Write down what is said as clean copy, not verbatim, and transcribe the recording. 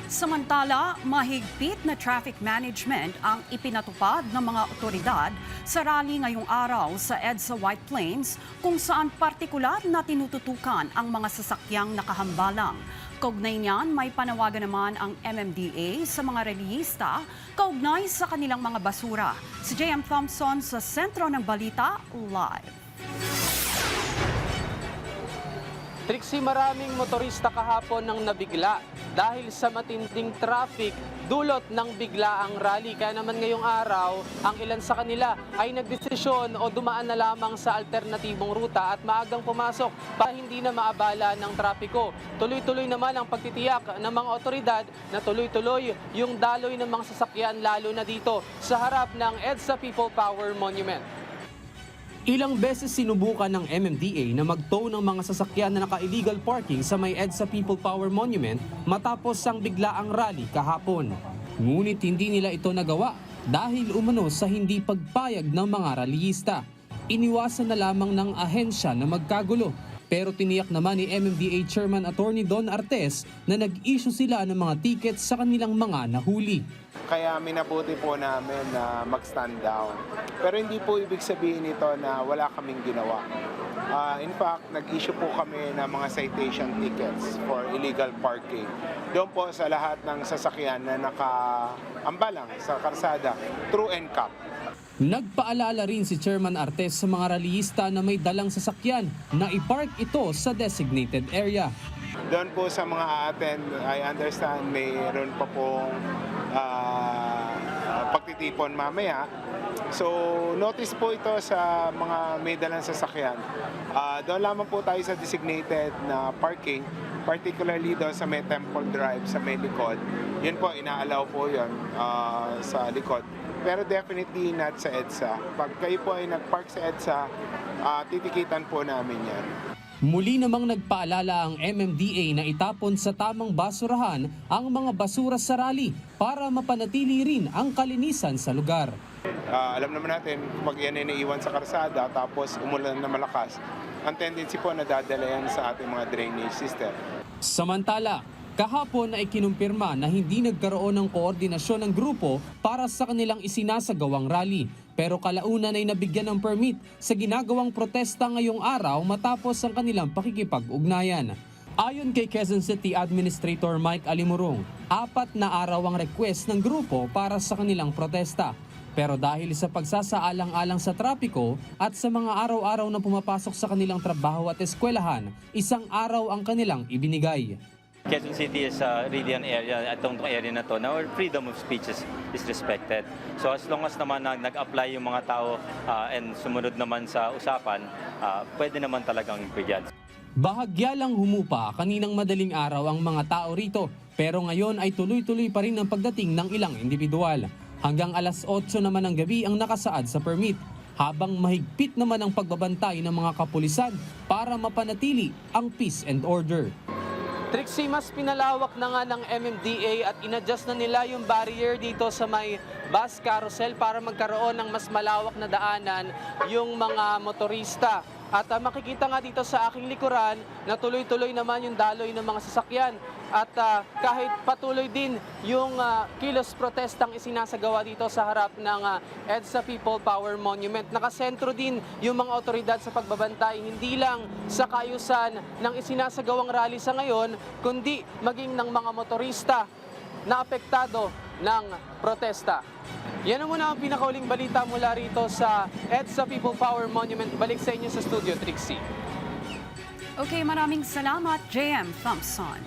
Samantala, mahigpit na traffic management ang ipinatupad ng mga otoridad sa rally ngayong araw sa EDSA White Plains kung saan partikular na tinututukan ang mga sasakyang nakahambalang. Kaugnay niyan, may panawagan naman ang MMDA sa mga relihista kaugnay sa kanilang mga basura. Si JM Thompson sa sentro ng balita, live. Trixie, maraming motorista kahapon nang nabigla dahil sa matinding traffic dulot ng biglaang rally. Kaya naman ngayong araw, ang ilan sa kanila ay nagdesisyon o dumaan na lamang sa alternatibong ruta at maagang pumasok para hindi na maabala ng trapiko. Tuloy-tuloy naman ang pagtitiyak ng mga otoridad na tuloy-tuloy yung daloy ng mga sasakyan lalo na dito sa harap ng EDSA People Power Monument. Ilang beses sinubukan ng MMDA na mag-tow ng mga sasakyan na naka-illegal parking sa may EDSA People Power Monument matapos ang biglaang rally kahapon. Ngunit hindi nila ito nagawa dahil umano sa hindi pagpayag ng mga rallyista. Iniwasan na lamang ng ahensya na magkagulo. Pero tiniyak naman ni MMDA Chairman Attorney Don Artes na nag-issue sila ng mga tickets sa kanilang mga nahuli. Kaya minabuti po namin na mag-stand down. Pero hindi po ibig sabihin nito na wala kaming ginawa. In fact, nag-issue po kami ng mga citation tickets for illegal parking. Doon po sa lahat ng sasakyan na nakaambalang sa karsada through NCAP. Nagpaalala rin si Chairman Artes sa mga rallyista na may dalang sasakyan na ipark ito sa designated area. Doon po sa mga attend, I understand mayroon pa pong pagtitipon mamaya. So, notice po ito sa mga may dalang sasakyan. Doon lamang po tayo sa designated na parking, particularly doon sa may Temple Drive, sa may likod. Yun po, inaalaw po yun sa likod. Pero definitely not sa EDSA. Pag kayo po ay nag-park sa EDSA, titikitan po namin yan. Muli namang nagpaalala ang MMDA na itapon sa tamang basurahan ang mga basura sa rally para mapanatili rin ang kalinisan sa lugar. Alam naman natin, pag yan ay naiwan sa karsada tapos umulan na malakas, ang tendency po na dadala yan sa ating mga drainage system. Samantala, kahapon ay kinumpirma na hindi nagkaroon ng koordinasyon ng grupo para sa kanilang isinasagawang rally. Pero kalaunan ay nabigyan ng permit sa ginagawang protesta ngayong araw matapos ang kanilang pakikipag-ugnayan. Ayon kay Quezon City Administrator Mike Alimurong, 4 na araw ang request ng grupo para sa kanilang protesta. Pero dahil sa pagsasaalang-alang sa trapiko at sa mga araw-araw na pumapasok sa kanilang trabaho at eskwelahan, 1 araw ang kanilang ibinigay. Quezon City is really an area, itong area na to, na where freedom of speech is respected. So as long as naman nag-apply yung mga tao and sumunod naman sa usapan, pwede naman talagang bigyan. Bahagya lang humupa kaninang madaling araw ang mga tao rito, pero ngayon ay tuloy-tuloy pa rin ang pagdating ng ilang individual. Hanggang alas 8 naman ng gabi ang nakasaad sa permit, habang mahigpit naman ang pagbabantay ng mga kapulisan para mapanatili ang peace and order. Trixie, mas pinalawak na nga ng MMDA at inadjust na nila yung barrier dito sa may bus carousel para magkaroon ng mas malawak na daanan yung mga motorista. At makikita nga dito sa aking likuran na tuloy-tuloy naman yung daloy ng mga sasakyan. At kahit patuloy din yung kilos protestang isinasagawa dito sa harap ng EDSA People Power Monument. Nakasentro din yung mga otoridad sa pagbabantay, hindi lang sa kaayusan ng isinasagawang rally sa ngayon, kundi maging ng mga motorista na apektado ng protesta. Yan ang muna ang pinakauling balita mula rito sa EDSA People Power Monument. Balik sa inyo sa studio, Trixie. Okay, maraming salamat, JM Thompson.